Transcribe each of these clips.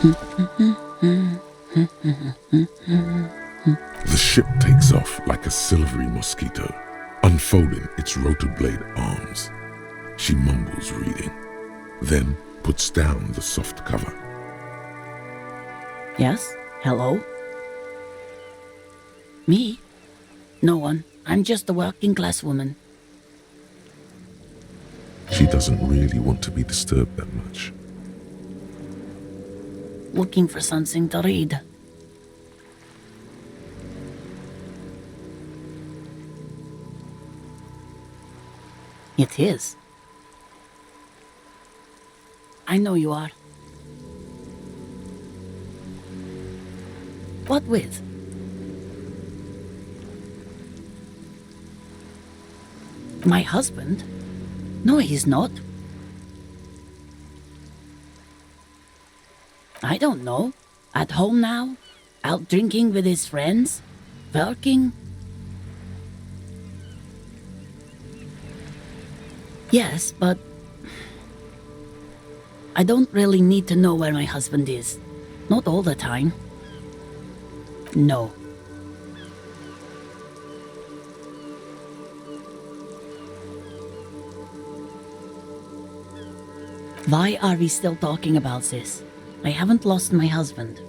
The ship takes off like a silvery mosquito, unfolding its rotor blade arms. She mumbles reading, then puts down the soft cover. Yes? Hello? Me? No one. I'm just a working class woman. She doesn't really want to be disturbed that much. Looking for something to read. It is. I know you are. What with? My husband? No, he's not. I don't know. At home now? Out drinking with his friends? Working? Yes, but I don't really need to know where my husband is. Not all the time. No. Why are we still talking about this? I haven't lost my husband.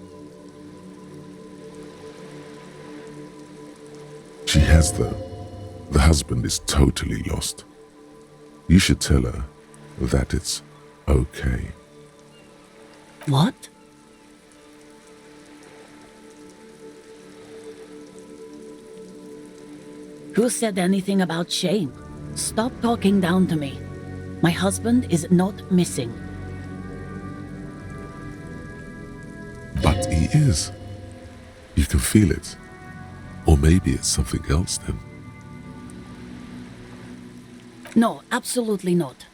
She has, though. The husband is totally lost. You should tell her that it's okay. What? Who said anything about shame? Stop talking down to me. My husband is not missing. But he is. You can feel it. Or maybe it's something else then. No, absolutely not.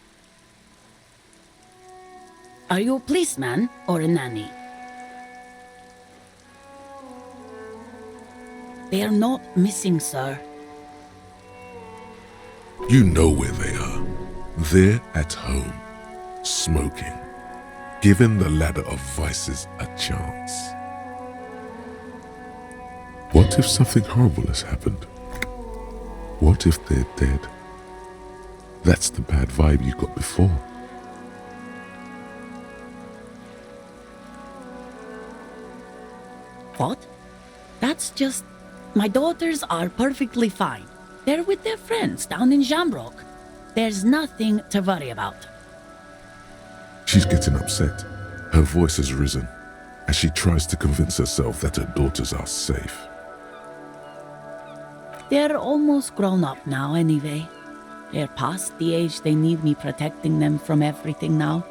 Are you a policeman or a nanny? They are not missing, sir. You know where they are. They're at home, smoking, giving the ladder of vices a chance. What if something horrible has happened? What if they're dead? That's the bad vibe you got before. What? That's just... My daughters are perfectly fine. They're with their friends down in Shamrock. There's nothing to worry about. She's getting upset. Her voice has risen as she tries to convince herself that her daughters are safe. They're almost grown up now anyway. They're past the age they need me protecting them from everything now.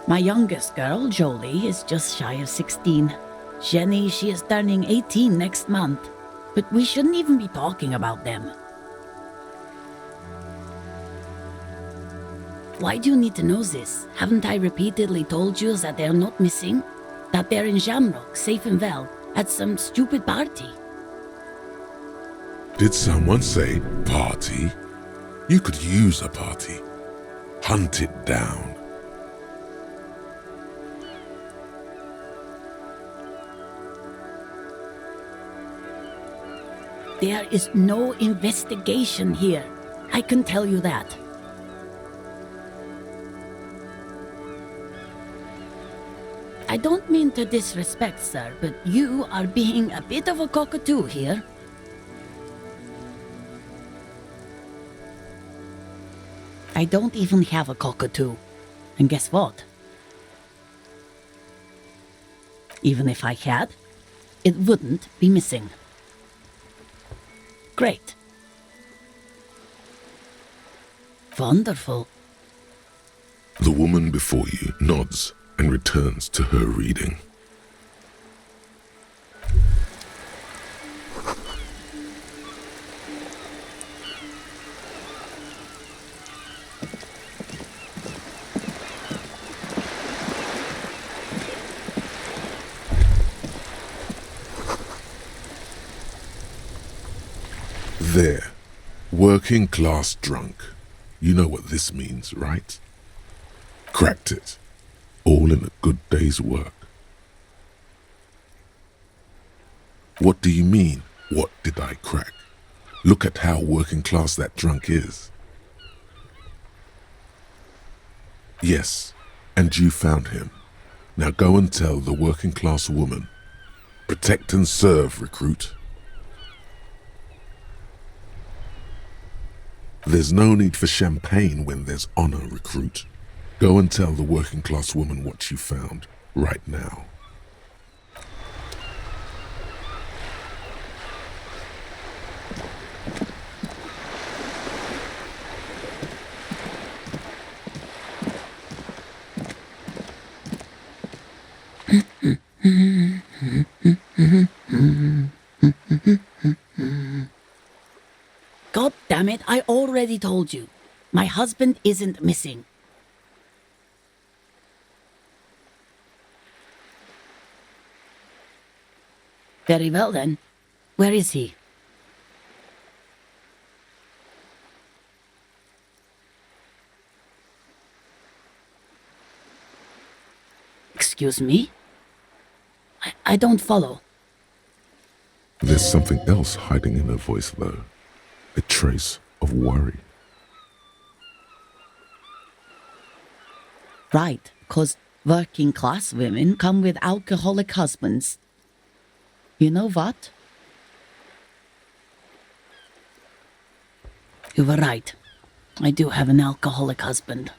My youngest girl, Jolie, is just shy of 16. Jenny, she is turning 18 next month. But we shouldn't even be talking about them. Why do you need to know this? Haven't I repeatedly told you that they're not missing? That they're in Shamrock, safe and well, at some stupid party? Did someone say party? You could use a party. Hunt it down. There is no investigation here. I can tell you that. I don't mean to disrespect, sir, but you are being a bit of a cockatoo here. I don't even have a cockatoo. And guess what? Even if I had, it wouldn't be missing. Great. Wonderful. The woman before you nods and returns to her reading. There, Working class drunk. You know what this means, right? Cracked it. All in a good day's work. What do you mean, what did I crack? Look at how working class that drunk is. Yes, and you found him. Now go and tell the working class woman. Protect and serve, recruit. There's no need for champagne when there's honor, recruit. Go and tell the working class woman what you found, right now. God damn it, I already told you. My husband isn't missing. Very well then. Where is he? Excuse me? I don't follow. There's something else hiding in her voice, though. A trace of worry. Right, 'cause working class women come with alcoholic husbands. You know what? You were right. I do have an alcoholic husband.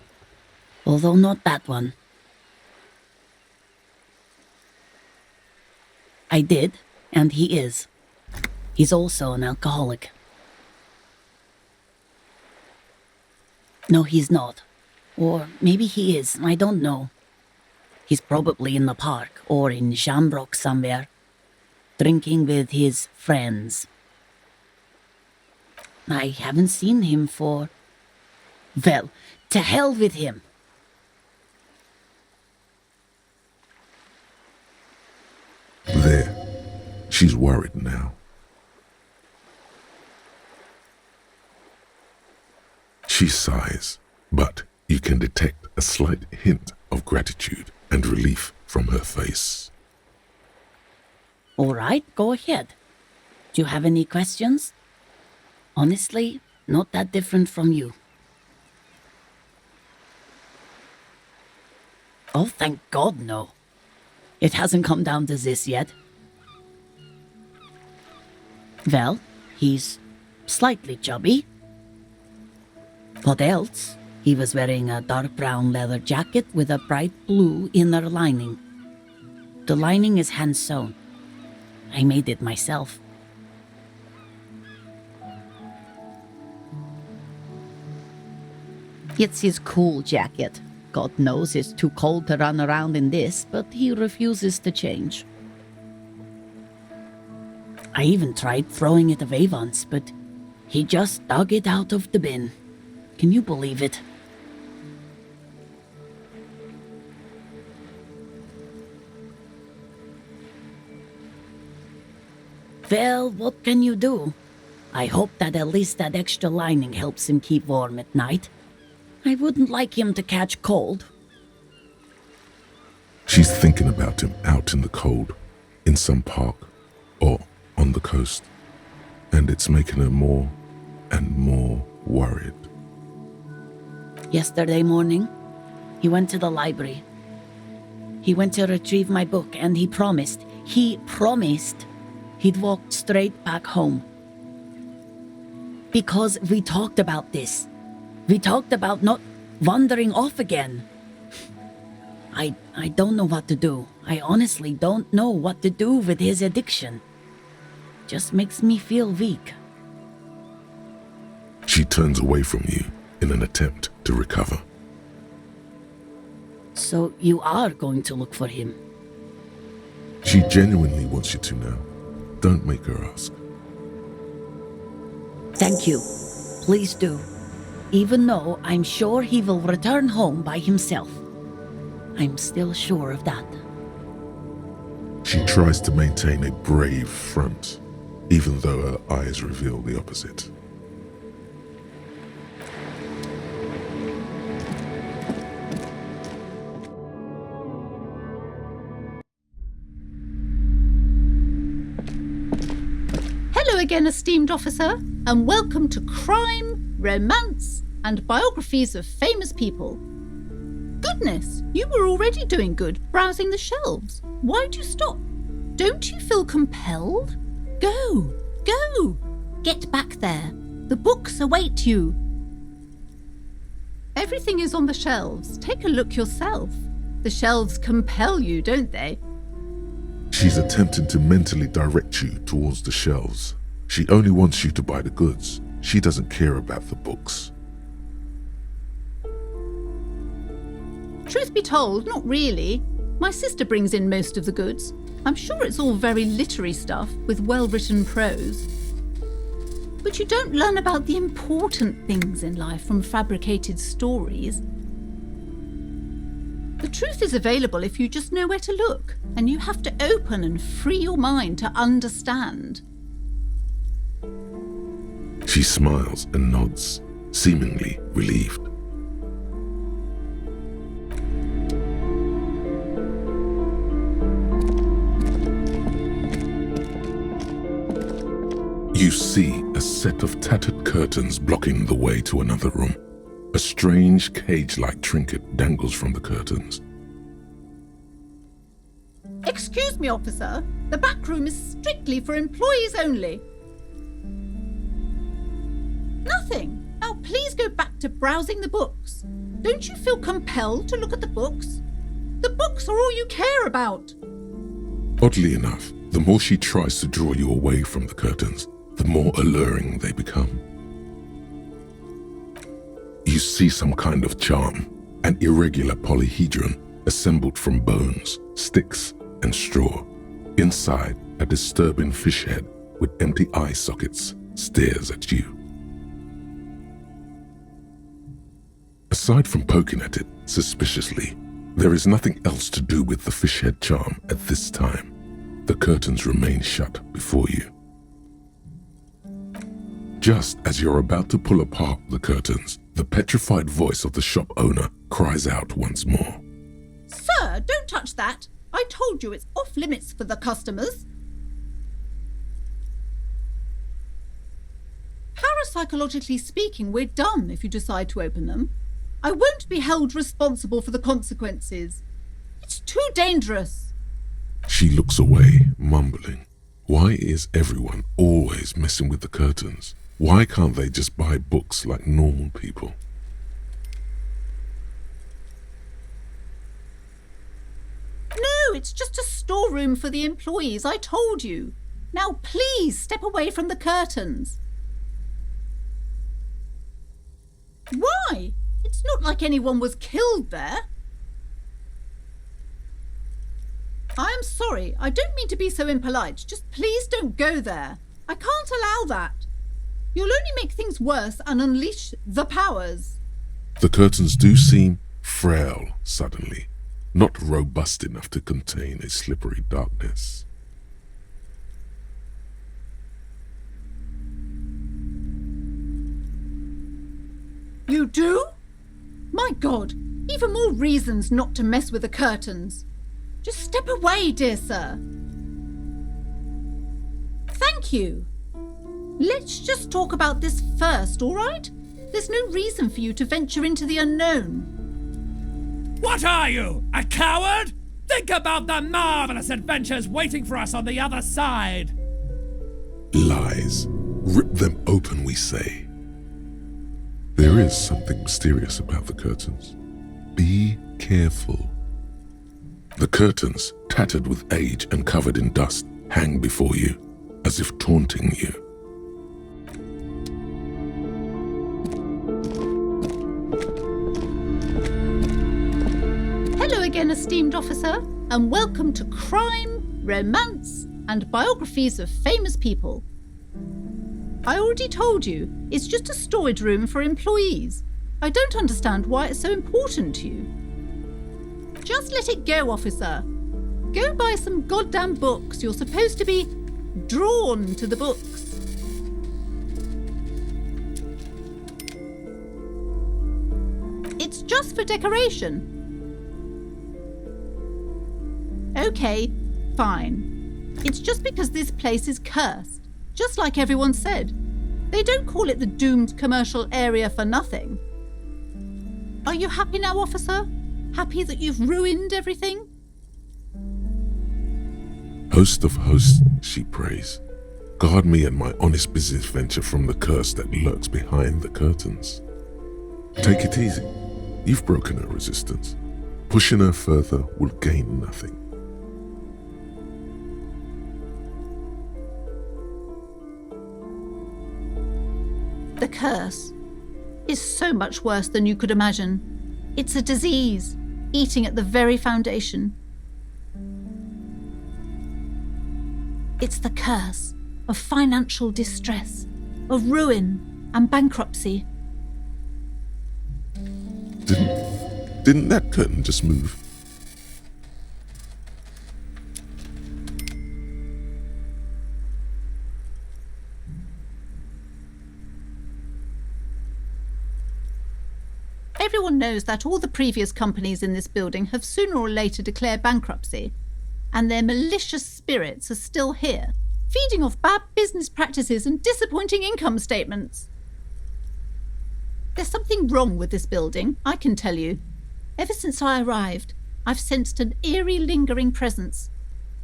Although not that one. I did, and he is. He's also an alcoholic. No, he's not. Or maybe he is, I don't know. He's probably in the park or in Shamrock somewhere, drinking with his friends. I haven't seen him for... Well, to hell with him. There. She's worried now. She sighs, but you can detect a slight hint of gratitude and relief from her face. All right, go ahead. Do you have any questions? Honestly, not that different from you. Oh, thank God, no. It hasn't come down to this yet. Well, he's slightly chubby. What else? He was wearing a dark brown leather jacket with a bright blue inner lining. The lining is hand-sewn. I made it myself. It's his cool jacket. God knows it's too cold to run around in this, but he refuses to change. I even tried throwing it away once, but he just dug it out of the bin. Can you believe it? Well, what can you do? I hope that at least that extra lining helps him keep warm at night. I wouldn't like him to catch cold. She's thinking about him out in the cold, in some park, or on the coast. And it's making her more and more worried. Yesterday morning, he went to the library. He went to retrieve my book, and he promised he'd walk straight back home. Because we talked about this. We talked about not wandering off again. I don't know what to do. I honestly don't know what to do with his addiction. Just makes me feel weak. She turns away from you in an attempt to recover. So you are going to look for him? She genuinely wants you to now. Don't make her ask. Thank you. Please do. Even though I'm sure he will return home by himself. I'm still sure of that. She tries to maintain a brave front, even though her eyes reveal the opposite. again, esteemed officer, and welcome to Crime, Romance, and Biographies of Famous People. Goodness, you were already doing good, browsing the shelves. Why'd you stop? Don't you feel compelled? Go! Get back there. The books await you. Everything is on the shelves. Take a look yourself. The shelves compel you, don't they? She's attempting to mentally direct you towards the shelves. She only wants you to buy the goods. She doesn't care about the books. Truth be told, not really. My sister brings in most of the goods. I'm sure it's all very literary stuff with well-written prose. But you don't learn about the important things in life from fabricated stories. The truth is available if you just know where to look, and you have to open and free your mind to understand. She smiles and nods, seemingly relieved. You see a set of tattered curtains blocking the way to another room. A strange cage-like trinket dangles from the curtains. Excuse me, officer. The back room is strictly for employees only. Nothing. Now please go back to browsing the books. Don't you feel compelled to look at the books? The books are all you care about. Oddly enough, the more she tries to draw you away from the curtains, the more alluring they become. You see some kind of charm, an irregular polyhedron assembled from bones, sticks, and straw. Inside, a disturbing fish head with empty eye sockets stares at you. Aside from poking at it suspiciously, there is nothing else to do with the fish head charm at this time. The curtains remain shut before you. Just as you're about to pull apart the curtains, the petrified voice of the shop owner cries out once more. Sir, don't touch that. I told you it's off limits for the customers. Parapsychologically speaking, we're done if you decide to open them. I won't be held responsible for the consequences. It's too dangerous. She looks away, mumbling. Why is everyone always messing with the curtains? Why can't they just buy books like normal people? No, it's just a storeroom for the employees, I told you. Now please step away from the curtains. Why? It's not like anyone was killed there. I am sorry, I don't mean to be so impolite. Just please don't go there. I can't allow that. You'll only make things worse and unleash the powers. The curtains do seem frail suddenly, not robust enough to contain a slippery darkness. You do? My God, even more reasons not to mess with the curtains. Just step away, dear sir. Thank you. Let's just talk about this first, all right? There's no reason for you to venture into the unknown. What are you, a coward? Think about the marvelous adventures waiting for us on the other side. Lies. Rip them open, we say. There is something mysterious about the curtains. Be careful. The curtains, tattered with age and covered in dust, hang before you, as if taunting you. Hello again, esteemed officer, and welcome to Crime, Romance, and Biographies of Famous People. I already told you, it's just a storage room for employees. I don't understand why it's so important to you. Just let it go, officer. Go buy some goddamn books. You're supposed to be drawn to the books. It's just for decoration. Okay, fine. It's just because this place is cursed. Just like everyone said, they don't call it the doomed commercial area for nothing. Are you happy now, officer? Happy that you've ruined everything? Host of hosts, she prays, guard me and my honest business venture from the curse that lurks behind the curtains. Take it easy. You've broken her resistance. Pushing her further will gain nothing. The curse is so much worse than you could imagine. It's a disease, eating at the very foundation. It's the curse of financial distress, of ruin and bankruptcy. Didn't that curtain just move? Everyone knows that all the previous companies in this building have sooner or later declared bankruptcy, and their malicious spirits are still here, feeding off bad business practices and disappointing income statements. There's something wrong with this building, I can tell you. Ever since I arrived, I've sensed an eerie, lingering presence,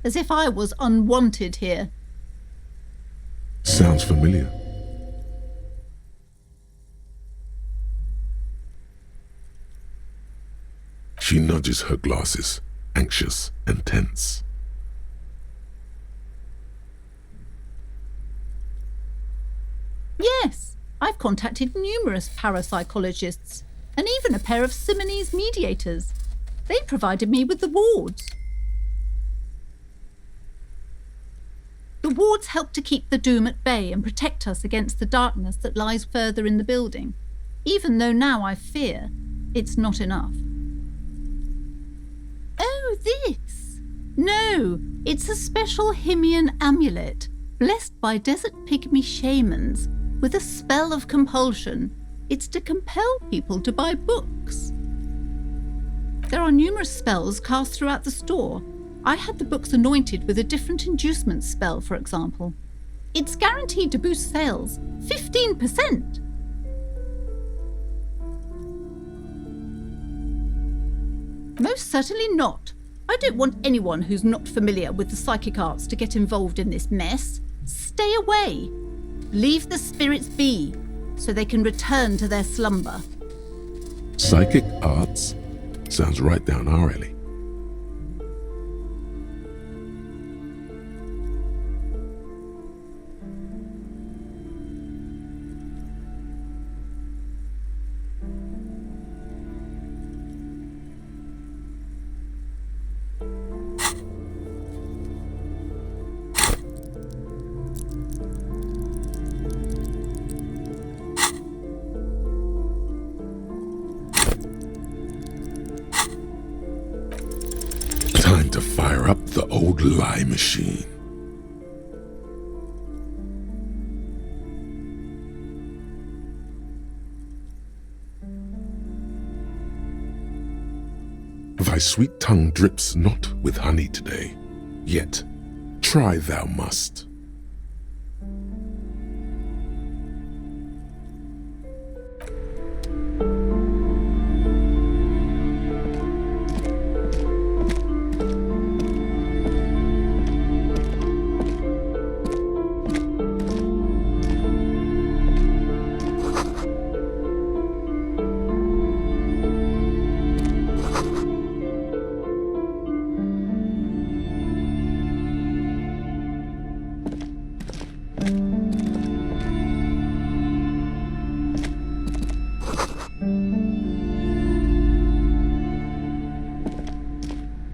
as if I was unwanted here. Sounds familiar. She nudges her glasses, anxious and tense. Yes, I've contacted numerous parapsychologists and even a pair of Simonese mediators. They provided me with the wards. The wards help to keep the doom at bay and protect us against the darkness that lies further in the building, even though now I fear it's not enough. Oh, this? No, it's a special Himian amulet, blessed by desert pygmy shamans, with a spell of compulsion. It's to compel people to buy books. There are numerous spells cast throughout the store. I had the books anointed with a different inducement spell, for example. It's guaranteed to boost sales 15%. Most certainly not. I don't want anyone who's not familiar with the psychic arts to get involved in this mess. Stay away. Leave the spirits be, so they can return to their slumber. Psychic arts? Sounds right down our alley. Time to fire up the old lie machine. Thy sweet tongue drips not with honey today, yet try thou must.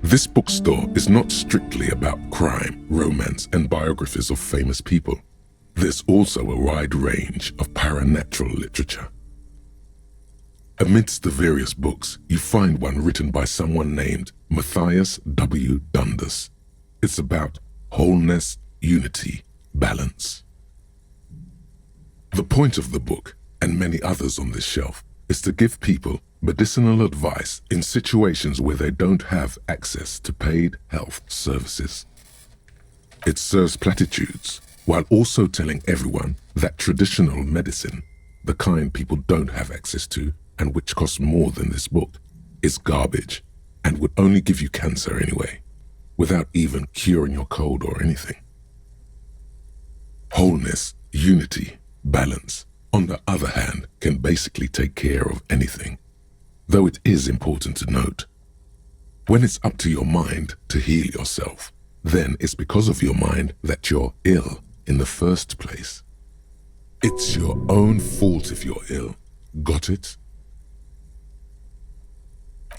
This bookstore is not strictly about crime, romance, and biographies of famous people. There's also a wide range of paranatural literature. Amidst the various books, you find one written by someone named Matthias W. Dundas. It's about wholeness, unity, balance. The point of the book, and many others on this shelf, is to give people medicinal advice in situations where they don't have access to paid health services. It serves platitudes, while also telling everyone that traditional medicine, the kind people don't have access to and which costs more than this book, is garbage and would only give you cancer anyway, without even curing your cold or anything. Wholeness, unity, balance, on the other hand, can basically take care of anything, though it is important to note, when it's up to your mind to heal yourself, then it's because of your mind that you're ill in the first place. It's your own fault if you're ill. Got it?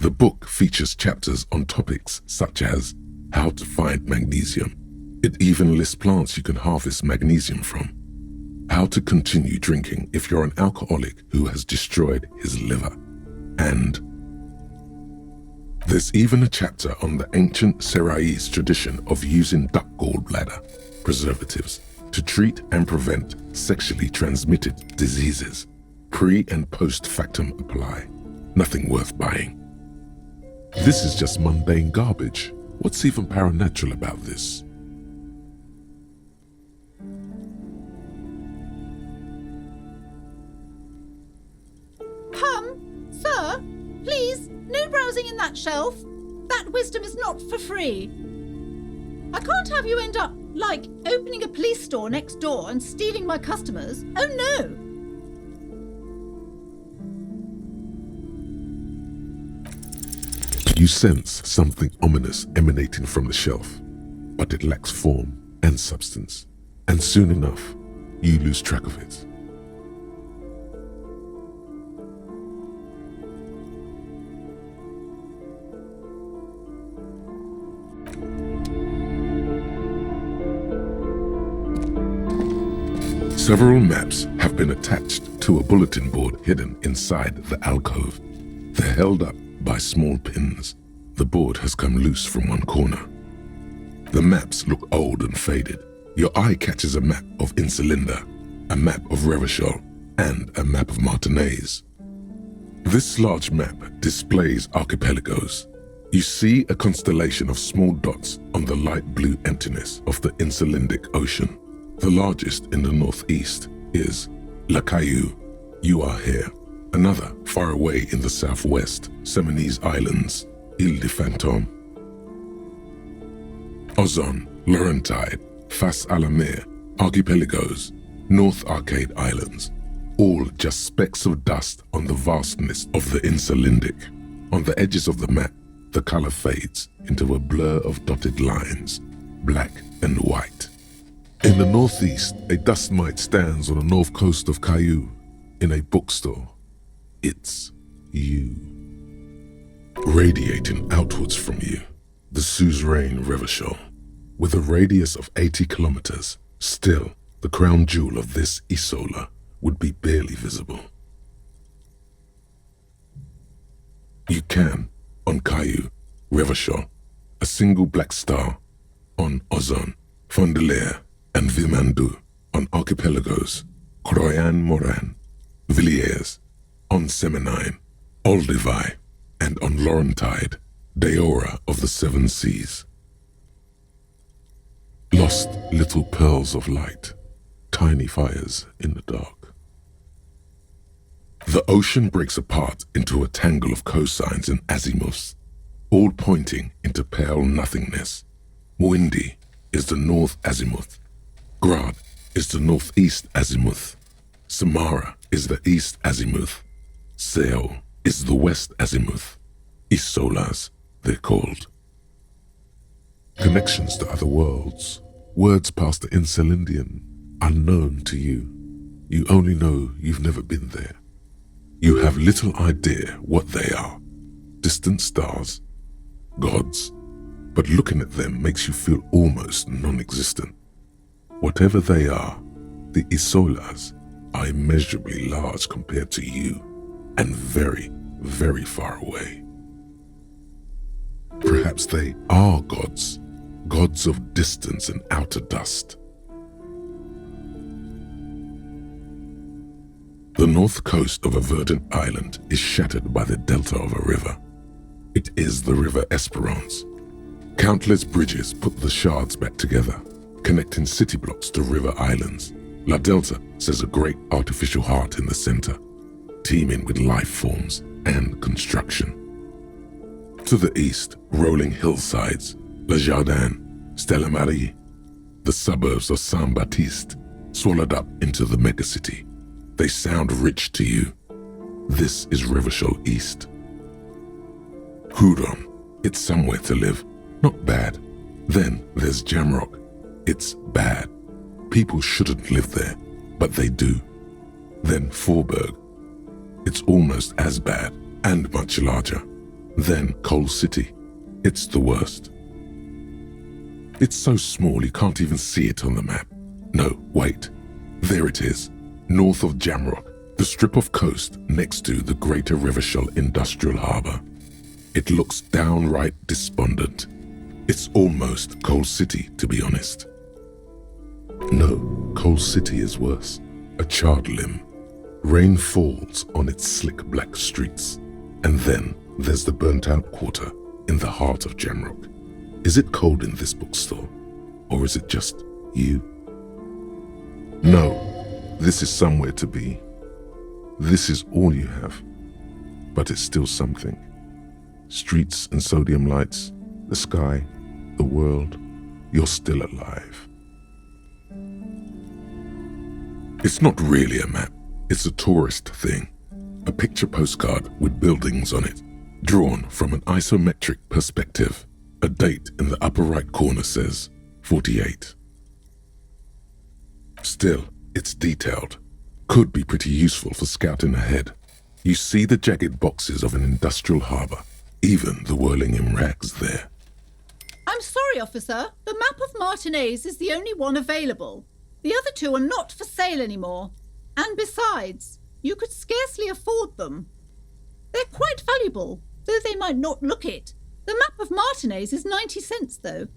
The book features chapters on topics such as how to find magnesium. It even lists plants you can harvest magnesium from. How to continue drinking if you're an alcoholic who has destroyed his liver. And there's even a chapter on the ancient Seraïs tradition of using duck gallbladder preservatives to treat and prevent sexually transmitted diseases. Pre and post factum apply. Nothing worth buying. This is just mundane garbage. What's even paranatural about this? Sir, please, no browsing in that shelf. That wisdom is not for free. I can't have you end up, like, opening a police store next door and stealing my customers. Oh no! You sense something ominous emanating from the shelf, but it lacks form and substance, and soon enough, you lose track of it. Several maps have been attached to a bulletin board hidden inside the alcove. They're held up by small pins. The board has come loose from one corner. The maps look old and faded. Your eye catches a map of Insulinda, a map of Revachol, and a map of Martinaise. This large map displays archipelagos. You see a constellation of small dots on the light blue emptiness of the Insulindic Ocean. The largest in the northeast is La Caillou. You are here. Another far away in the southwest, Seminese Islands, Ile de Fantôme. Ozon, Laurentide, Face à la Mer, Archipelagos, North Arcade Islands, all just specks of dust on the vastness of the Insulindic. On the edges of the map, the color fades into a blur of dotted lines, black and white. In the northeast, a dust mite stands on the north coast of Caillou in a bookstore. It's you. Radiating outwards from you, the suzerain Revachol, with a radius of 80 kilometers, still the crown jewel of this Isola would be barely visible. You can, on Caillou, Revachol, a single black star, on Ozon, Fondelier, and Vilmandoux, on Archipelagos, Croyan-Moran, Villiers, on Seminine, Olduvai, and on Laurentide, Deora of the Seven Seas. Lost little pearls of light, tiny fires in the dark. The ocean breaks apart into a tangle of cosines and azimuths, all pointing into pale nothingness. Mwindi is the north azimuth. Grad is the northeast azimuth. Samara is the east azimuth. Seo is the west azimuth. Isolas, they're called. Connections to other worlds, words past the Insulindian, unknown to you. You only know you've never been there. You have little idea what they are. Distant stars, gods, but looking at them makes you feel almost non-existent. Whatever they are, the Isolas are immeasurably large compared to you, and very, very far away. Perhaps they are gods, gods of distance and outer dust. The north coast of a verdant island is shattered by the delta of a river. It is the River Esperance. Countless bridges put the shards back together, connecting city blocks to river islands. La Delta says a great artificial heart in the center, teeming with life forms and construction. To the east, rolling hillsides, Le Jardin, Stella Marie, the suburbs of Saint-Baptiste, swallowed up into the megacity. They sound rich to you. This is Revachol East. Huron, it's somewhere to live, not bad. Then there's Jamrock. It's bad. People shouldn't live there, but they do. Then Faubourg. It's almost as bad and much larger. Then Coal City. It's the worst. It's so small you can't even see it on the map. No, wait. There it is, north of Jamrock, the strip of coast next to the Greater Revachol Industrial Harbour. It looks downright despondent. It's almost Coal City, to be honest. No, Coal City is worse. A charred limb. Rain falls on its slick black streets. And then there's the burnt-out quarter in the heart of Jamrock. Is it cold in this bookstore? Or is it just you? No, this is somewhere to be. This is all you have. But it's still something. Streets and sodium lights, the sky, the world, you're still alive. It's not really a map, it's a tourist thing. A picture postcard with buildings on it, drawn from an isometric perspective. A date in the upper right corner says 48. Still, it's detailed. Could be pretty useful for scouting ahead. You see the jagged boxes of an industrial harbour, even the whirling in rags there. I'm sorry, officer. The map of Martinez is the only one available. The other two are not for sale anymore. And besides, you could scarcely afford them. They're quite valuable, though they might not look it. The map of Martinez is 90 cents, though.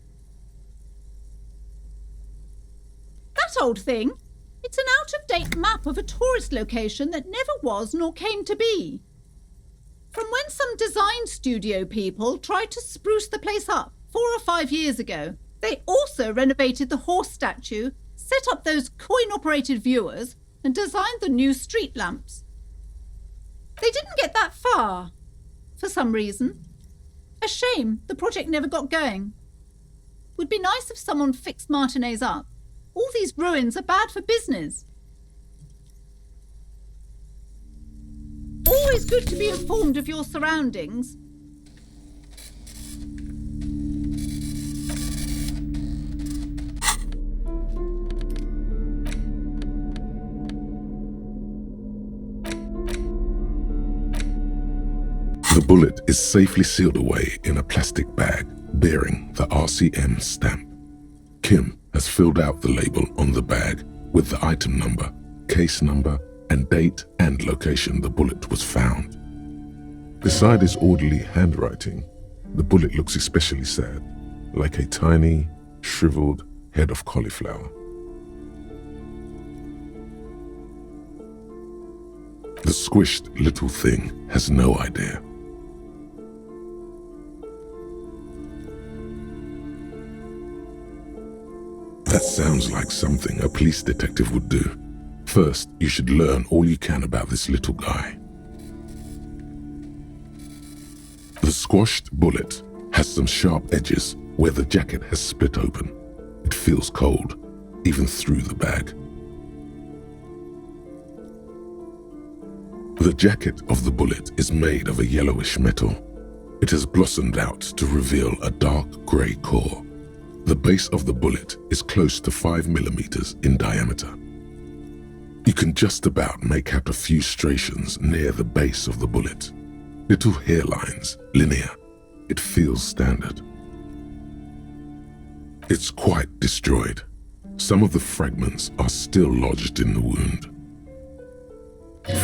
That old thing. It's an out-of-date map of a tourist location that never was nor came to be. From when some design studio people tried to spruce the place up 4 or 5 years ago. They also renovated the horse statue, set up those coin-operated viewers, and designed the new street lamps. They didn't get that far, for some reason. A shame the project never got going. Would be nice if someone fixed Martinez up. All these ruins are bad for business. Always good to be informed of your surroundings. The bullet is safely sealed away in a plastic bag bearing the RCM stamp. Kim has filled out the label on the bag with the item number, case number, and date and location the bullet was found. Beside his orderly handwriting, the bullet looks especially sad, like a tiny, shriveled head of cauliflower. The squished little thing has no idea. That sounds like something a police detective would do. First, you should learn all you can about this little guy. The squashed bullet has some sharp edges where the jacket has split open. It feels cold, even through the bag. The jacket of the bullet is made of a yellowish metal. It has blossomed out to reveal a dark grey core. The base of the bullet is close to 5 millimeters in diameter. You can just about make out a few striations near the base of the bullet. Little hairlines, linear. It feels standard. It's quite destroyed. Some of the fragments are still lodged in the wound.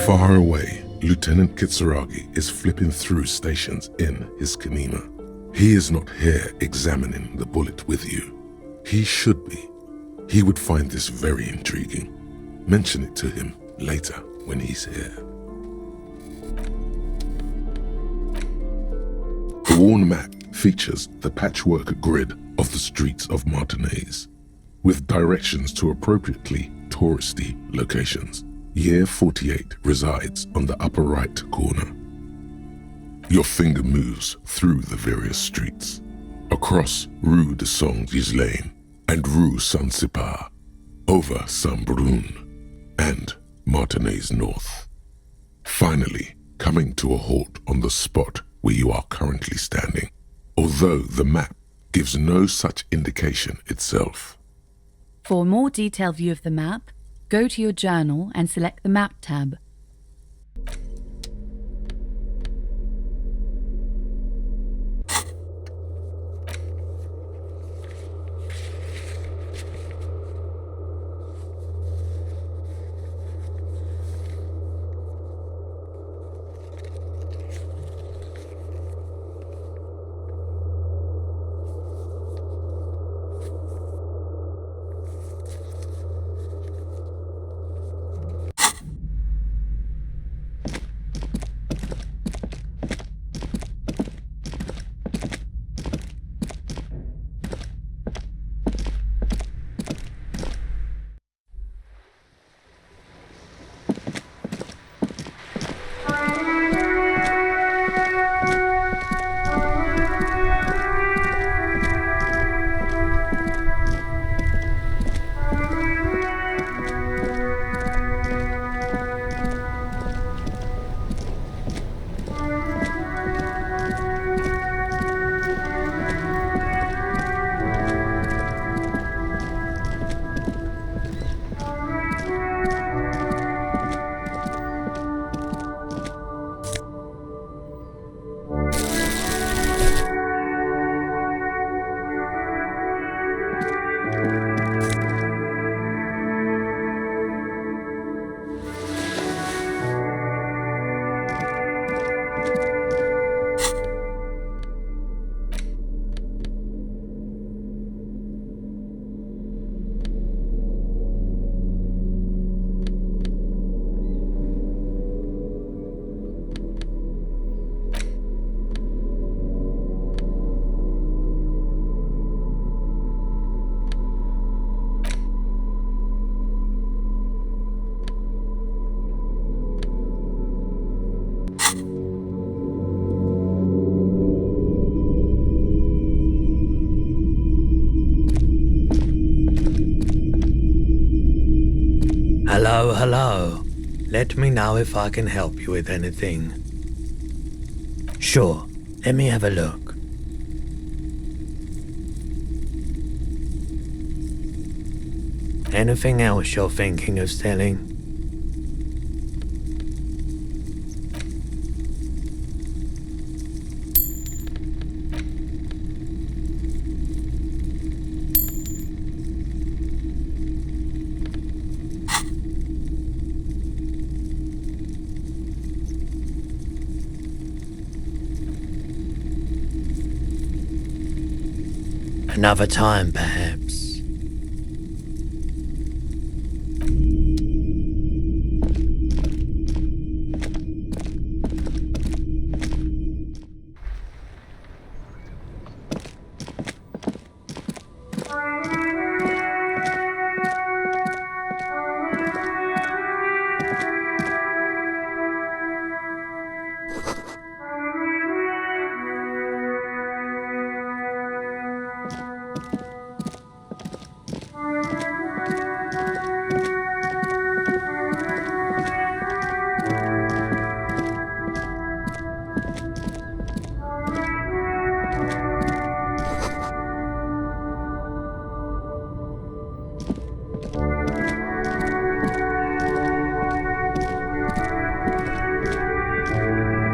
Far away, Lieutenant Kitsuragi is flipping through stations in his Kanima. He is not here examining the bullet with you. He should be. He would find this very intriguing. Mention it to him later when he's here. The worn map features the patchwork grid of the streets of Martinez. with directions to appropriately touristy locations. Year 48 resides on the upper right corner. Your finger moves through the various streets, across Rue de Saint-Ghislain and Rue Saint-Sipar, over Saint-Brun and Martinez North, finally coming to a halt on the spot where you are currently standing, although the map gives no such indication itself. For a more detailed view of the map, go to your journal and select the Map tab. Hello. Let me know if I can help you with anything. Sure, let me have a look. Anything else you're thinking of selling? Another time, perhaps.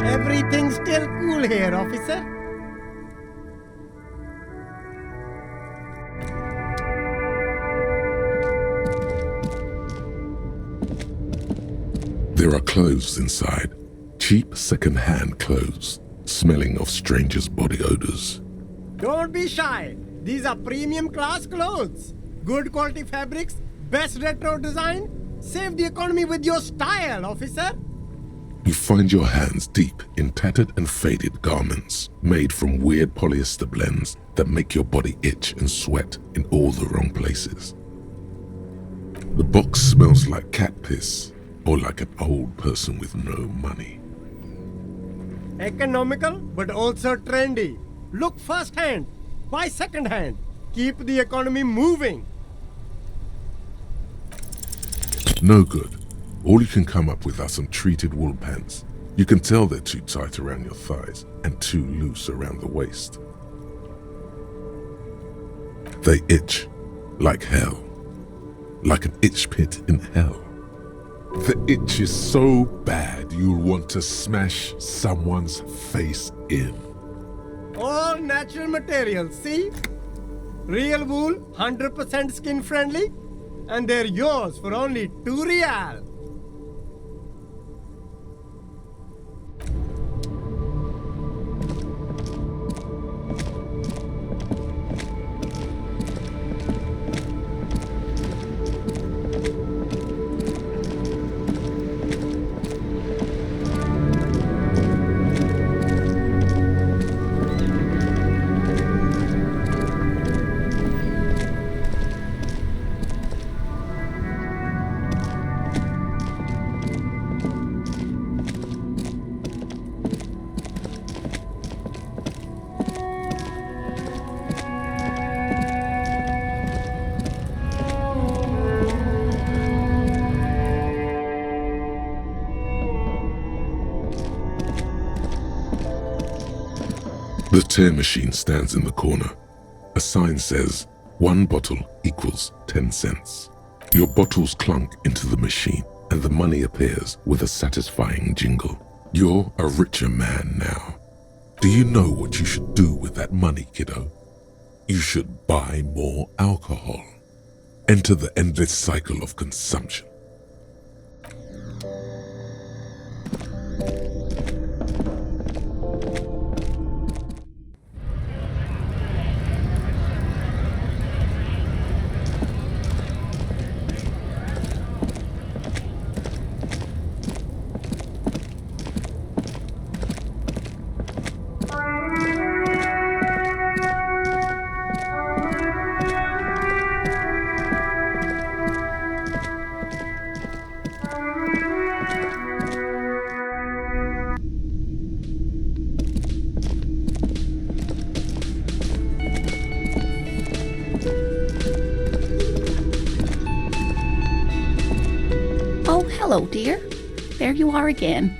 Everything's still cool here, officer. There are clothes inside, cheap second-hand clothes, smelling of strangers' body odors. Don't be shy. These are premium class clothes. Good quality fabrics, best retro design. Save the economy with your style, officer. You find your hands deep in tattered and faded garments made from weird polyester blends that make your body itch and sweat in all the wrong places. The box smells like cat piss or like an old person with no money. Economical, but also trendy. Look first hand, buy second hand. Keep the economy moving. No good. All you can come up with are some treated wool pants. You can tell they're too tight around your thighs and too loose around the waist. They itch like hell. Like an itch pit in hell. The itch is so bad you'll want to smash someone's face in. All natural materials, see? Real wool, 100% skin friendly, and they're yours for only 2 real. The tear machine stands in the corner. A sign says, 1 bottle equals 10 cents. Your bottles clunk into the machine and the money appears with a satisfying jingle. You're a richer man now. Do you know what you should do with that money, kiddo? You should buy more alcohol. Enter the endless cycle of consumption. Hello, dear. There you are again.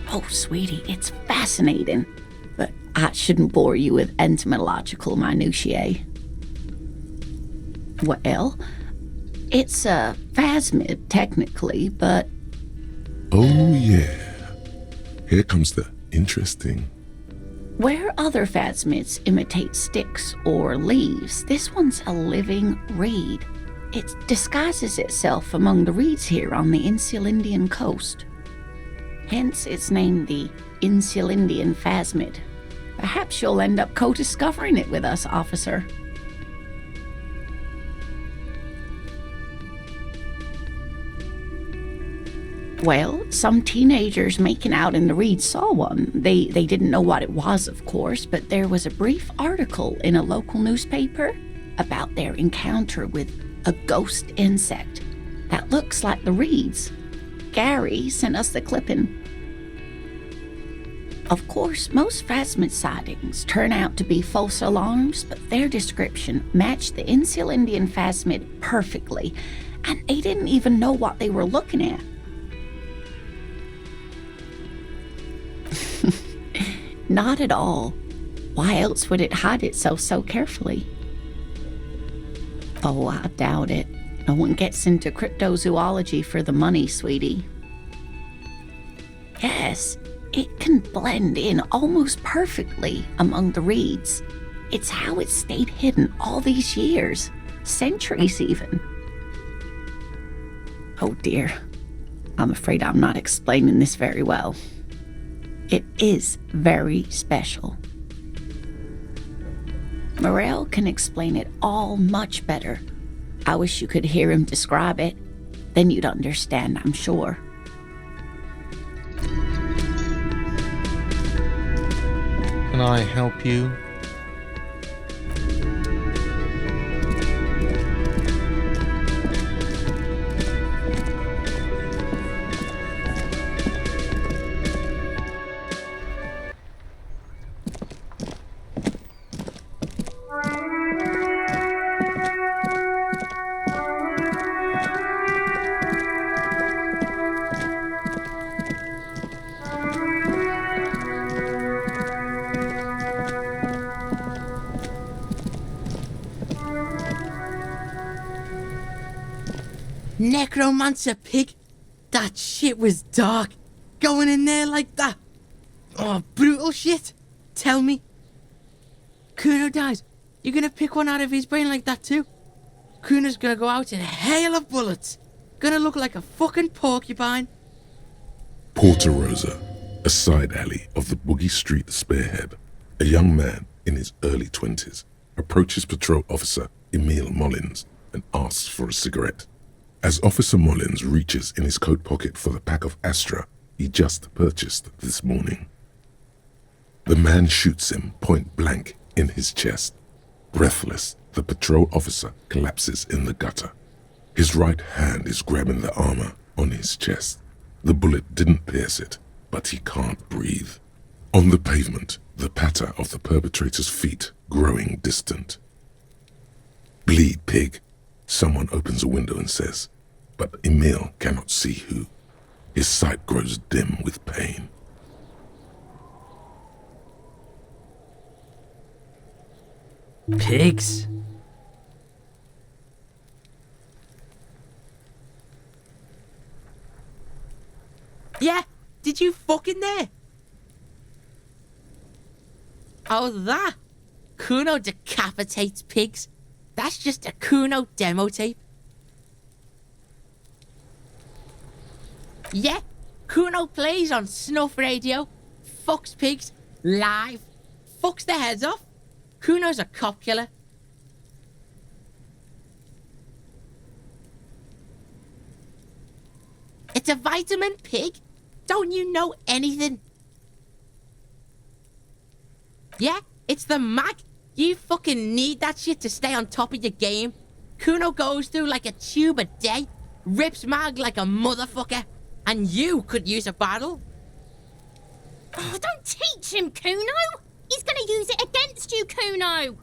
Oh, sweetie, it's fascinating. But I shouldn't bore you with entomological minutiae. Well, it's a phasmid, technically, but... Oh, yeah. Here comes the interesting. Where other phasmids imitate sticks or leaves, this one's a living reed. It disguises itself among the reeds here on the Insulindian coast. Hence, it's named the Insulindian phasmid. Perhaps you'll end up co-discovering it with us, officer. Well, some teenagers making out in the reeds saw one. They didn't know what it was, of course, but there was a brief article in a local newspaper about their encounter with a ghost insect that looks like the reeds. Gary sent us the clipping. Of course, most phasmid sightings turn out to be false alarms, but their description matched the Insulindian phasmid perfectly, and they didn't even know what they were looking at. Not at all. Why else would it hide itself so carefully? Oh, I doubt it. No one gets into cryptozoology for the money, sweetie. Yes, it can blend in almost perfectly among the reeds. It's how it stayed hidden all these years, centuries even. Oh dear, I'm afraid I'm not explaining this very well. It is very special. Morel can explain it all much better. I wish you could hear him describe it. Then you'd understand, I'm sure. Can I help you? Necromancer, pig. That shit was dark. Going in there like that. Oh, brutal shit. Tell me. Cuno dies. You're gonna pick one out of his brain like that too? Cuno's gonna go out in a hail of bullets. Gonna look like a fucking porcupine. Porta Rosa, a side alley of the Boogie Street Spearhead, a young man in his early 20s approaches patrol officer Emile Mullins and asks for a cigarette. As Officer Mullins reaches in his coat pocket for the pack of Astra he just purchased this morning, the man shoots him point blank in his chest. Breathless, the patrol officer collapses in the gutter. His right hand is grabbing the armor on his chest. The bullet didn't pierce it, but he can't breathe. On the pavement, the patter of the perpetrator's feet growing distant. "Bleed, pig," someone opens a window and says, but Emile cannot see who. His sight grows dim with pain. Pigs. Yeah, did you fucking there? Oh, that? Cuno decapitates pigs. That's just a Cuno demo tape. Yeah, Cuno plays on snuff radio, fucks pigs, live, fucks their heads off. Cuno's a cop killer. It's a vitamin, pig. Don't you know anything? Yeah, it's the mag. You fucking need that shit to stay on top of your game. Cuno goes through like a tube a day, rips mag like a motherfucker, and you could use a bottle. Oh, don't teach him, Cuno! He's gonna use it against you, Cuno!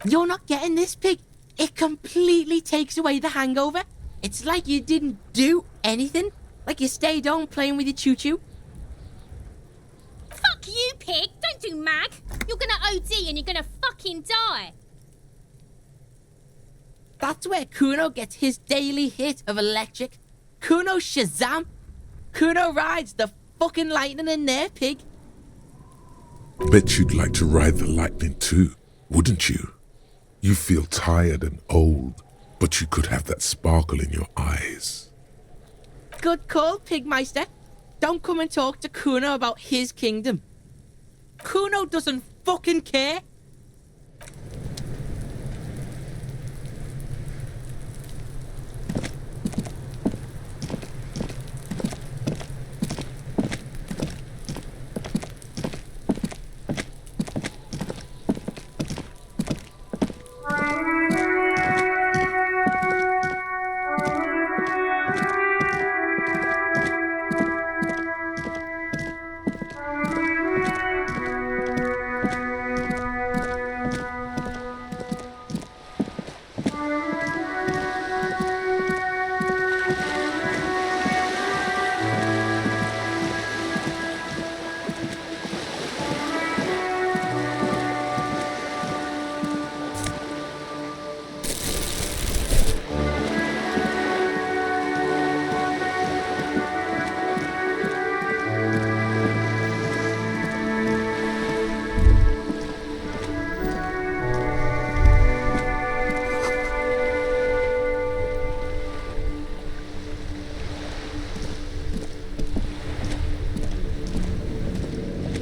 You're not getting this, pig. It completely takes away the hangover. It's like you didn't do anything. Like you stayed home playing with your choo-choo. Fuck you, pig! Don't do mag! You're gonna OD and you're gonna fucking die! That's where Cuno gets his daily hit of electric. Cuno Shazam! Cuno rides the fucking lightning in there, pig. Bet you'd like to ride the lightning too, wouldn't you? You feel tired and old, but you could have that sparkle in your eyes. Good call, Pigmeister. Don't come and talk to Cuno about his kingdom. Cuno doesn't fucking care.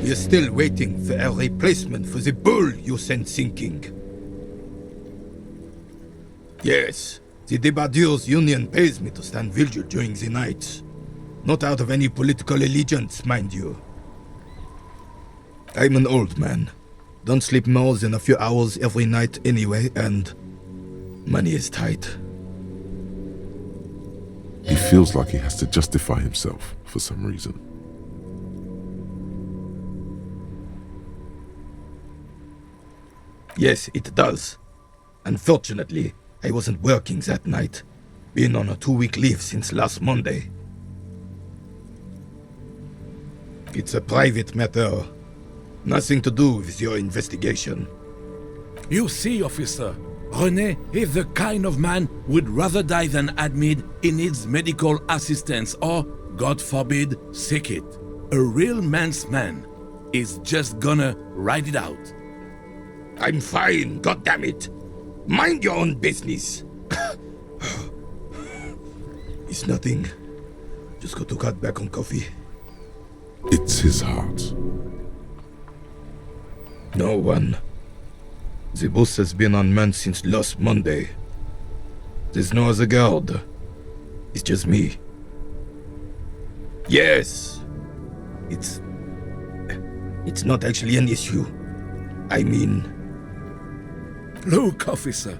We're still waiting for a replacement for the bull you sent sinking. Yes, the Debardeurs Union pays me to stand vigil during the night. Not out of any political allegiance, mind you. I'm an old man. Don't sleep more than a few hours every night anyway, and money is tight. He feels like he has to justify himself for some reason. Yes, it does. Unfortunately, I wasn't working that night. Been on a 2-week leave since last Monday. It's a private matter. Nothing to do with your investigation. You see, officer, Rene is the kind of man who would rather die than admit he needs medical assistance or, God forbid, seek it. A real man's man is just gonna ride it out. I'm fine, goddammit. Mind your own business. It's nothing. Just got to cut back on coffee. It's his heart. No one. The bus has been unmanned since last Monday. There's no other guard. It's just me. Yes. It's not actually an issue. I mean... Look, officer.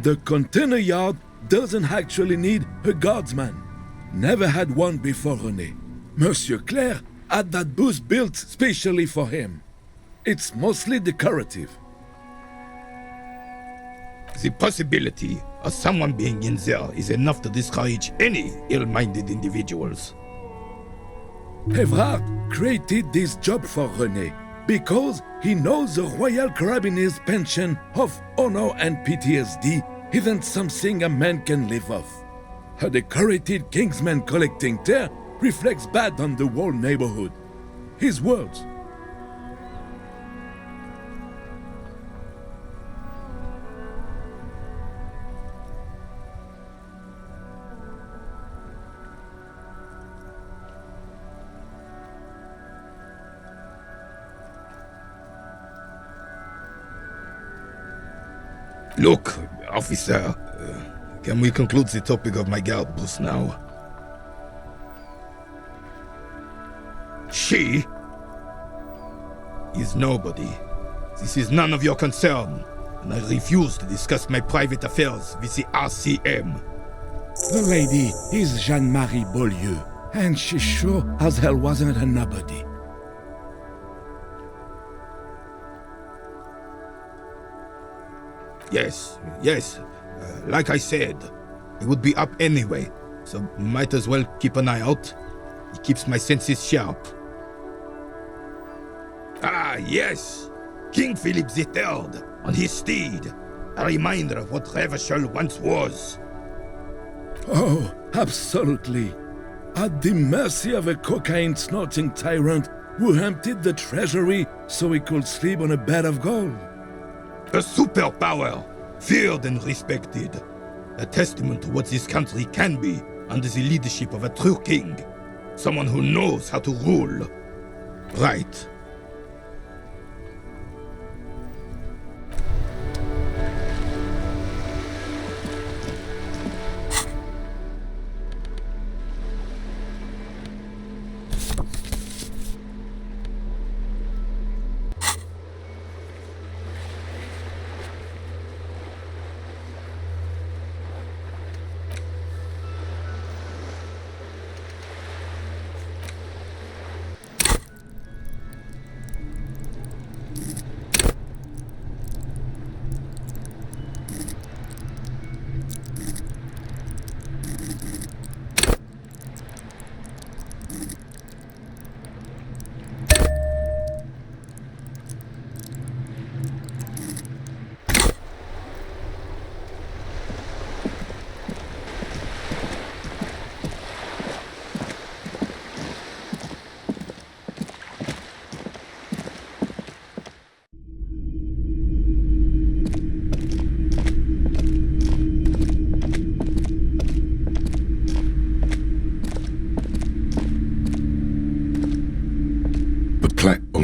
The container yard doesn't actually need a guardsman. Never had one before Rene. Monsieur Claire had that booth built specially for him. It's mostly decorative. The possibility of someone being in there is enough to discourage any ill-minded individuals. Evrard created this job for Rene because he knows the Royal Carabiniers' pension of honor and PTSD isn't something a man can live off. A decorated Kingsman collecting tare reflects bad on the whole neighborhood. His words. Look, officer, can we conclude the topic of my guard booth now? She is nobody. This is none of your concern, and I refuse to discuss my private affairs with the RCM. The lady is Jeanne-Marie Beaulieu, and she sure as hell wasn't a nobody. Yes. Like I said, I would be up anyway, so might as well keep an eye out. It keeps my senses sharp. Ah, yes! King Philip III on his steed. A reminder of what Revachol once was. Oh, absolutely. At the mercy of a cocaine-snorting tyrant who emptied the treasury so he could sleep on a bed of gold. A superpower, feared and respected. A testament to what this country can be under the leadership of a true king. Someone who knows how to rule. Right.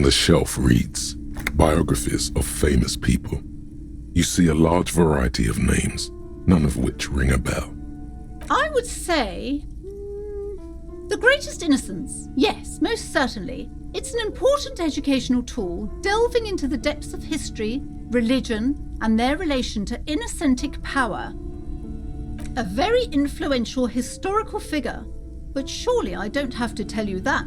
The shelf reads, biographies of famous people. You see a large variety of names, none of which ring a bell. I would say... The Greatest Innocence. Yes, most certainly. It's an important educational tool, delving into the depths of history, religion, and their relation to innocentic power. A very influential historical figure, but surely I don't have to tell you that.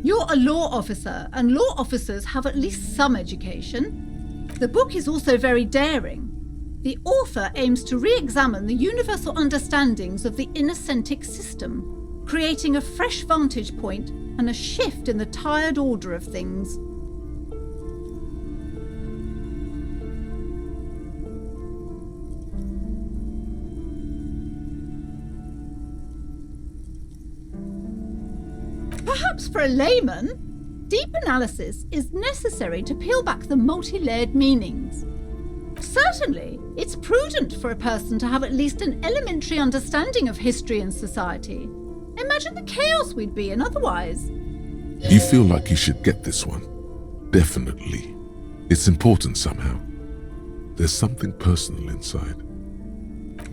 You're a law officer, and law officers have at least some education. The book is also very daring. The author aims to re-examine the universal understandings of the innocentic system, creating a fresh vantage point and a shift in the tired order of things. Perhaps for a layman, deep analysis is necessary to peel back the multi-layered meanings. Certainly, it's prudent for a person to have at least an elementary understanding of history and society. Imagine the chaos we'd be in otherwise. You feel like you should get this one. Definitely. It's important somehow. There's something personal inside.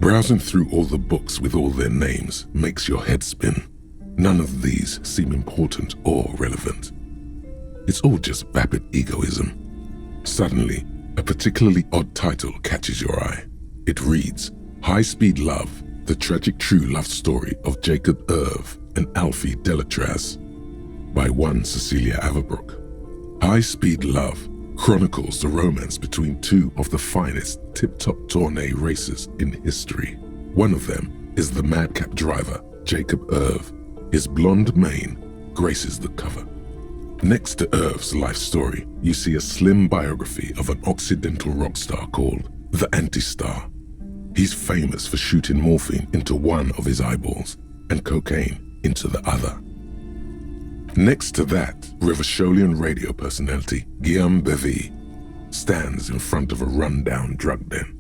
Browsing through all the books with all their names makes your head spin. None of these seem important or relevant. It's all just vapid egoism. Suddenly, a particularly odd title catches your eye. It reads, High Speed Love, the tragic true love story of Jacob Irv and Alfie Delatraz, by one Cecilia Averbrook. High Speed Love chronicles the romance between two of the finest tip-top tourney racers in history. One of them is the madcap driver, Jacob Irv. His blonde mane graces the cover. Next to Irv's life story, you see a slim biography of an Occidental rock star called the Anti-Star. He's famous for shooting morphine into one of his eyeballs and cocaine into the other. Next to that, Rivasholian radio personality Guillaume Bevy stands in front of a rundown drug den.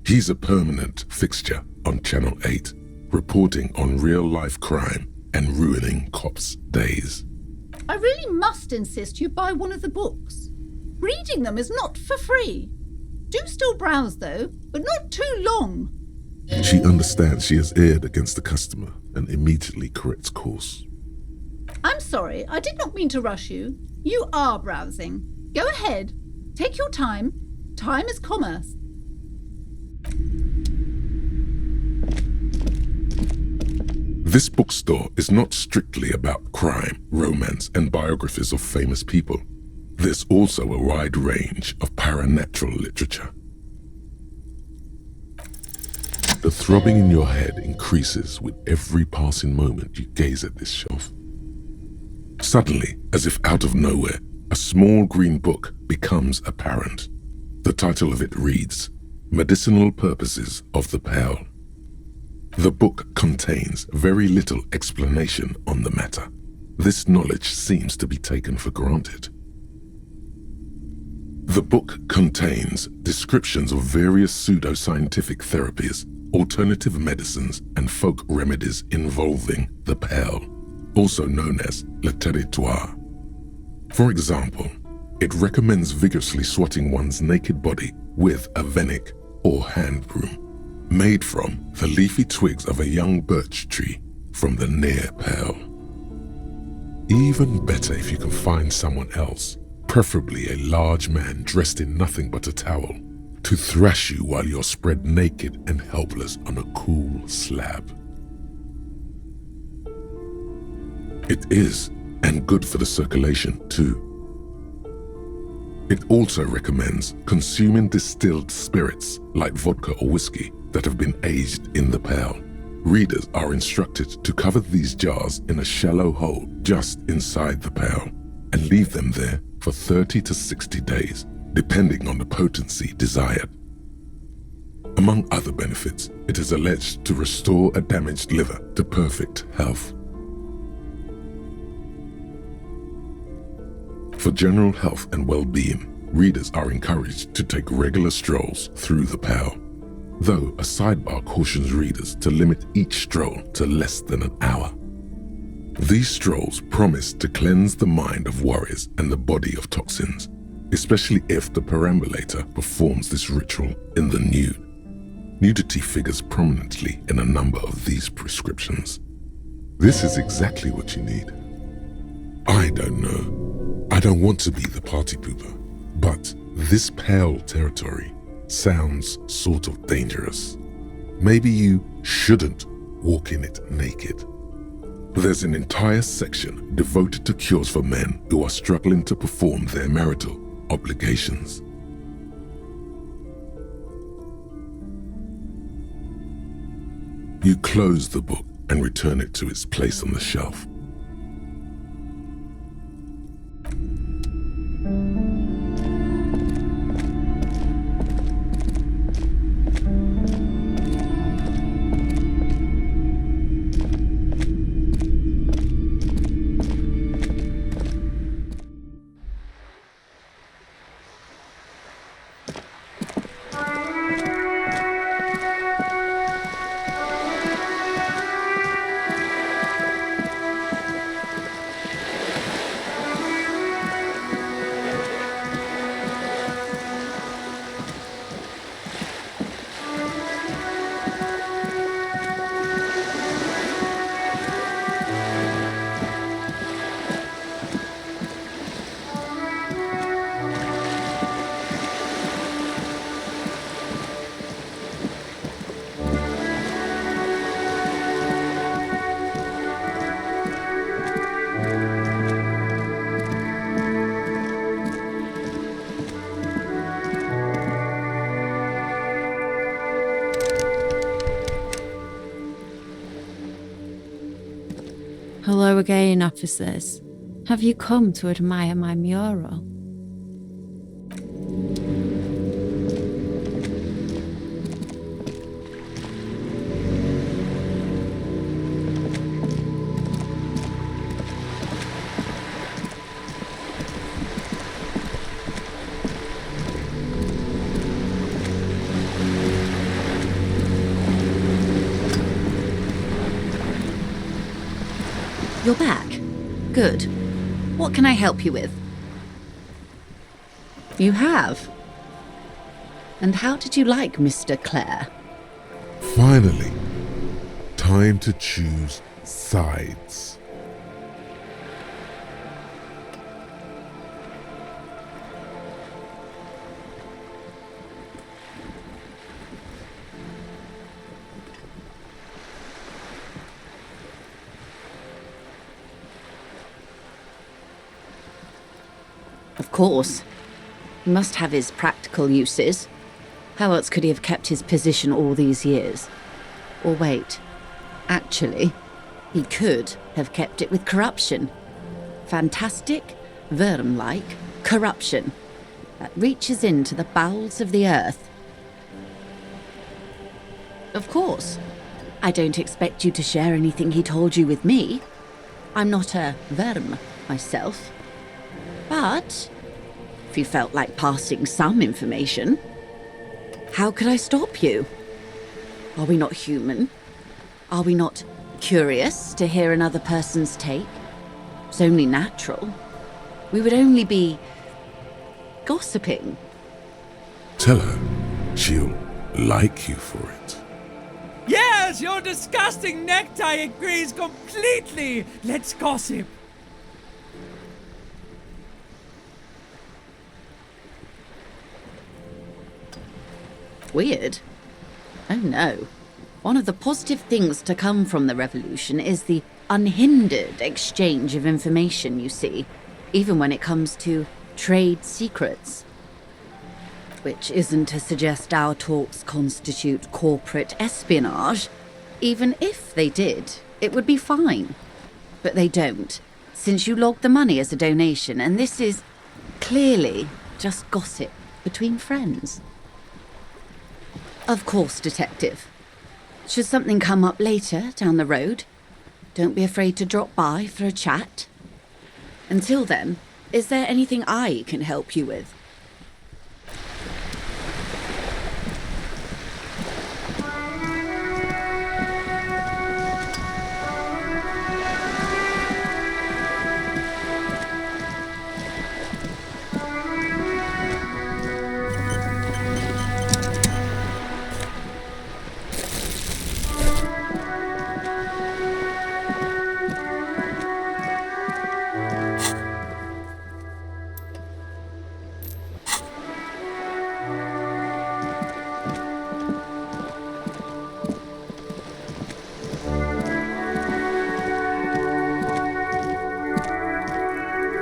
He's a permanent fixture on Channel 8, reporting on real-life crime and ruining cops' days. I really must insist you buy one of the books. Reading them is not for free. Do still browse though, but not too long. She understands she has erred against the customer and immediately corrects course. I'm sorry, I did not mean to rush you. You are browsing. Go ahead. Take your time. Time is commerce. This bookstore is not strictly about crime, romance, and biographies of famous people. There's also a wide range of paranatural literature. The throbbing in your head increases with every passing moment you gaze at this shelf. Suddenly, as if out of nowhere, a small green book becomes apparent. The title of it reads, Medicinal Purposes of the Pearl. The book contains very little explanation on the matter. This knowledge seems to be taken for granted. The book contains descriptions of various pseudoscientific therapies, alternative medicines, and folk remedies involving the pearl, also known as le territoire. For example, it recommends vigorously swatting one's naked body with a venik or hand broom, made from the leafy twigs of a young birch tree from the near pearl. Even better if you can find someone else, preferably a large man dressed in nothing but a towel, to thrash you while you're spread naked and helpless on a cool slab. It is, and good for the circulation too. It also recommends consuming distilled spirits like vodka or whiskey that have been aged in the pearl. Readers are instructed to cover these jars in a shallow hole just inside the pearl and leave them there for 30 to 60 days, depending on the potency desired. Among other benefits, it is alleged to restore a damaged liver to perfect health. For general health and well-being, readers are encouraged to take regular strolls through the pearl, though a sidebar cautions readers to limit each stroll to less than an hour. These strolls promise to cleanse the mind of worries and the body of toxins, especially if the perambulator performs this ritual in the nude. Nudity figures prominently in a number of these prescriptions. This is exactly what you need. I don't know. I don't want to be the party pooper, but this pearl territory sounds sort of dangerous. Maybe you shouldn't walk in it naked. There's an entire section devoted to cures for men who are struggling to perform their marital obligations. You close the book and return it to its place on the shelf. Hello again, officers. Have you come to admire my mural? You're back. Good. What can I help you with? You have? And how did you like Mr. Clare? Finally, time to choose sides. Of course. He must have his practical uses. How else could he have kept his position all these years? Or wait, actually, he could have kept it with corruption. Fantastic, worm-like corruption that reaches into the bowels of the earth. Of course. I don't expect you to share anything he told you with me. I'm not a worm myself. But if you felt like passing some information, how could I stop you? Are we not human? Are we not curious to hear another person's take? It's only natural. We would only be gossiping. Tell her she'll like you for it. Yes, your disgusting necktie agrees completely. Let's gossip. Weird. Oh no. One of the positive things to come from the revolution is the unhindered exchange of information, you see, even when it comes to trade secrets. Which isn't to suggest our talks constitute corporate espionage. Even if they did, it would be fine. But they don't, since you logged the money as a donation, and this is clearly just gossip between friends. Of course, Detective. Should something come up later down the road, don't be afraid to drop by for a chat. Until then, is there anything I can help you with?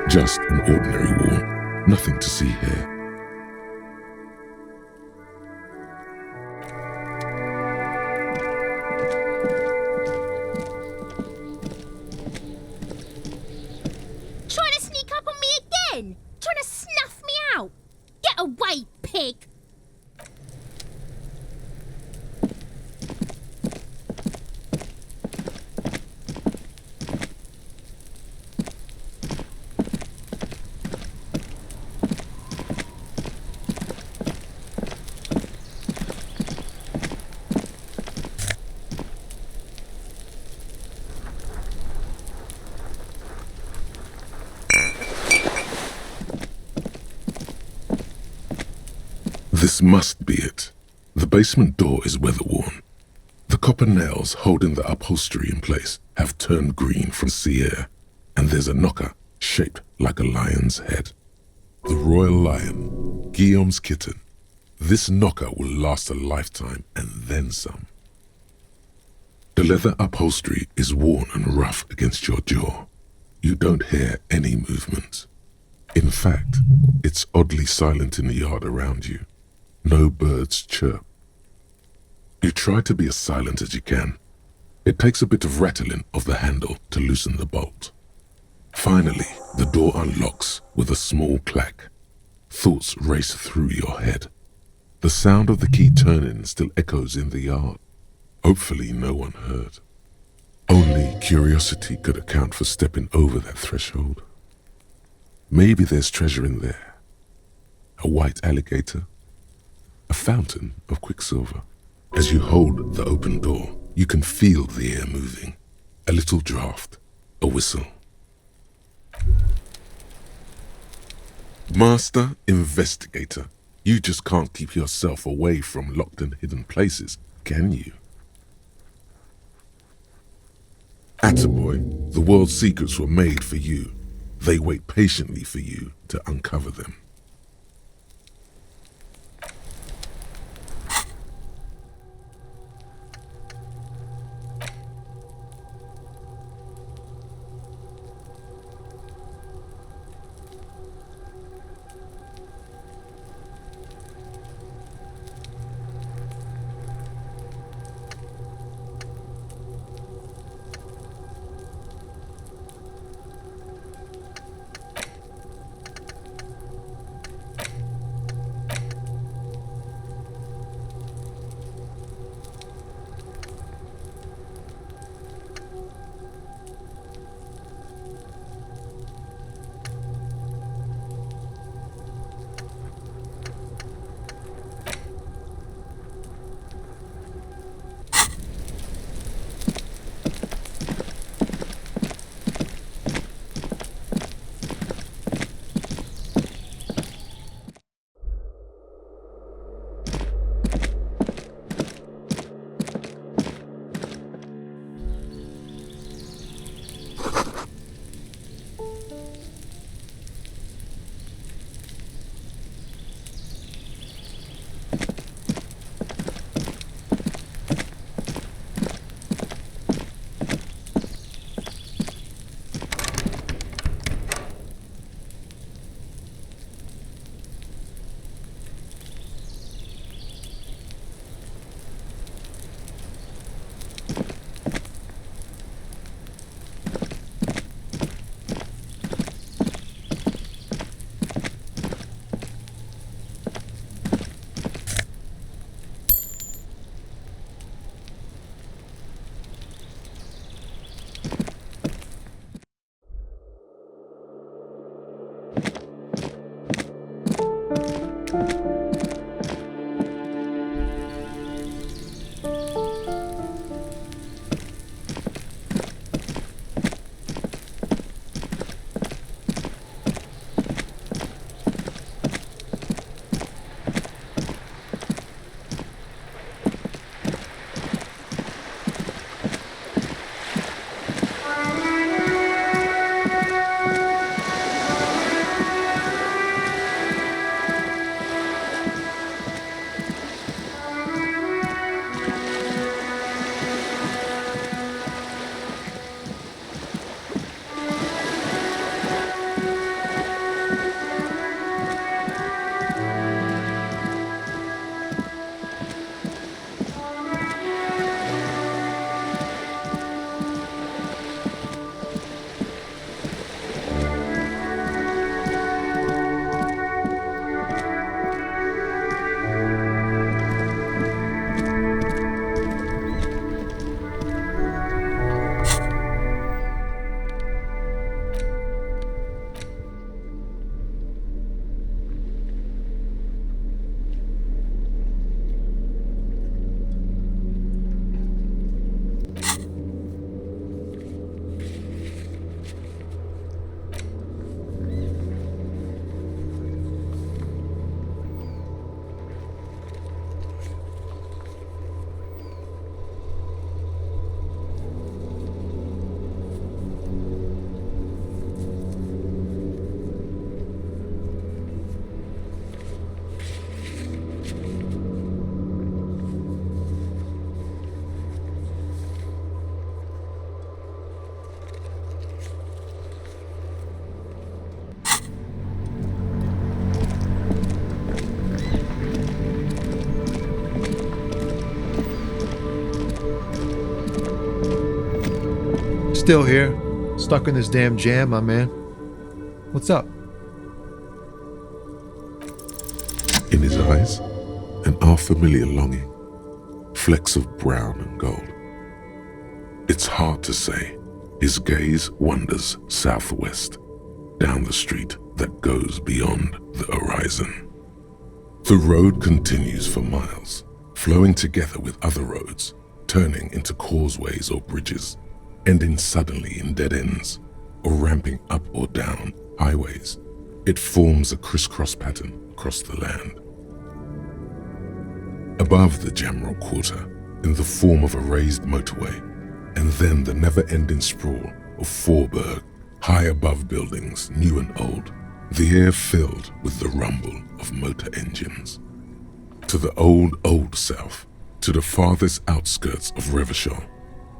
Just an ordinary wall. Nothing to see here. Get away, pig! This must be it. The basement door is weather-worn. The copper nails holding the upholstery in place have turned green from sea air, and there's a knocker shaped like a lion's head. The royal lion, Guillaume's kitten. This knocker will last a lifetime and then some. The leather upholstery is worn and rough against your jaw. You don't hear any movement. In fact, it's oddly silent in the yard around you. No birds chirp. You try to be as silent as you can. It takes a bit of rattling of the handle to loosen the bolt. Finally, the door unlocks with a small clack. Thoughts race through your head. The sound of the key turning still echoes in the yard. Hopefully no one heard. Only curiosity could account for stepping over that threshold. Maybe there's treasure in there. A white alligator. A fountain of quicksilver. As you hold the open door, you can feel the air moving. A little draft. A whistle. Master Investigator, you just can't keep yourself away from locked and hidden places, can you? Attaboy, the world's secrets were made for you. They wait patiently for you to uncover them. still here, stuck in this damn jam, my man. What's up? In his eyes, an unfamiliar longing, flecks of brown and gold. It's hard to say. His gaze wanders southwest, down the street that goes beyond the horizon. The road continues for miles, flowing together with other roads, turning into causeways or bridges, ending suddenly in dead ends, or ramping up or down highways. It forms a crisscross pattern across the land. Above the General Quarter, in the form of a raised motorway, and then the never-ending sprawl of Forburg, high above buildings, new and old, the air filled with the rumble of motor engines. To the old south, to the farthest outskirts of Revachol,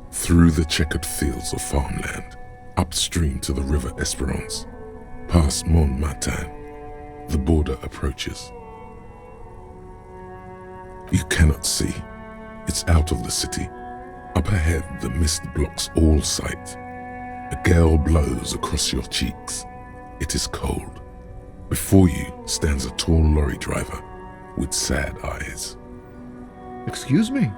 through the checkered fields of farmland, upstream to the river Esperance, past Montmartin, the border approaches. You cannot see. It's out of the city. Up ahead, the mist blocks all sight. A gale blows across your cheeks. It is cold. Before you stands a tall lorry driver with sad eyes. Excuse me?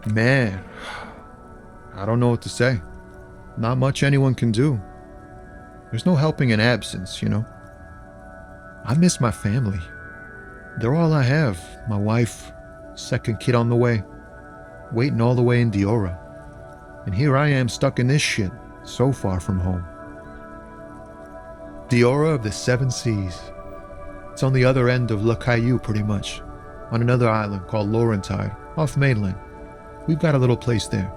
Man, I don't know what to say. Not much anyone can do. There's no helping in absence, you know. I miss my family. They're all I have. My wife, second kid on the way, waiting all the way in Diora. And here I am stuck in this shit, so far from home. Diora of the Seven Seas. It's on the other end of Le Caillou, pretty much, on another island called Laurentide, off mainland. We've got a little place there.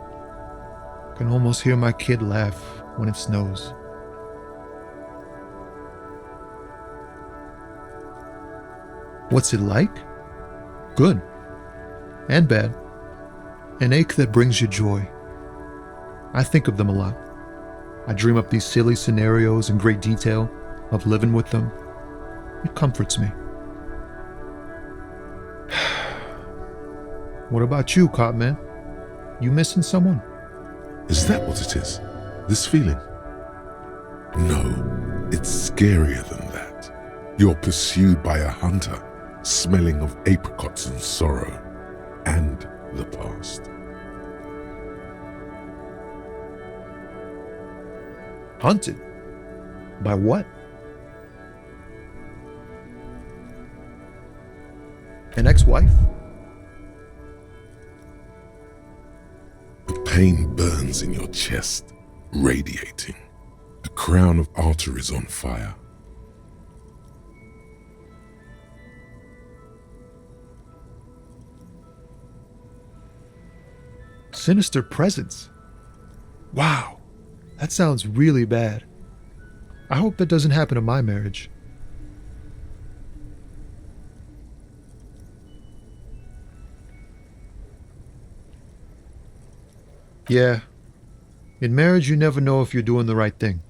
Can almost hear my kid laugh when it snows. What's it like? Good. And bad. An ache that brings you joy. I think of them a lot. I dream up these silly scenarios in great detail of living with them. It comforts me. What about you, Copman? You missing someone? Is that what it is? This feeling? No, it's scarier than that. You're pursued by a hunter, smelling of apricots and sorrow, and the past. Hunted? By what? An ex-wife? The pain burns in your chest, radiating. A crown of arteries on fire. Sinister presence. Wow, that sounds really bad. I hope that doesn't happen to my marriage. Yeah, in marriage you never know if you're doing the right thing.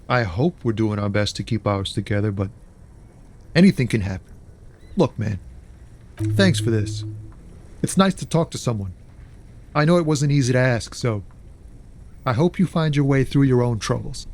I hope we're doing our best to keep ours together, but anything can happen. Look, man, thanks for this. It's nice to talk to someone. I know it wasn't easy to ask, so I hope you find your way through your own troubles.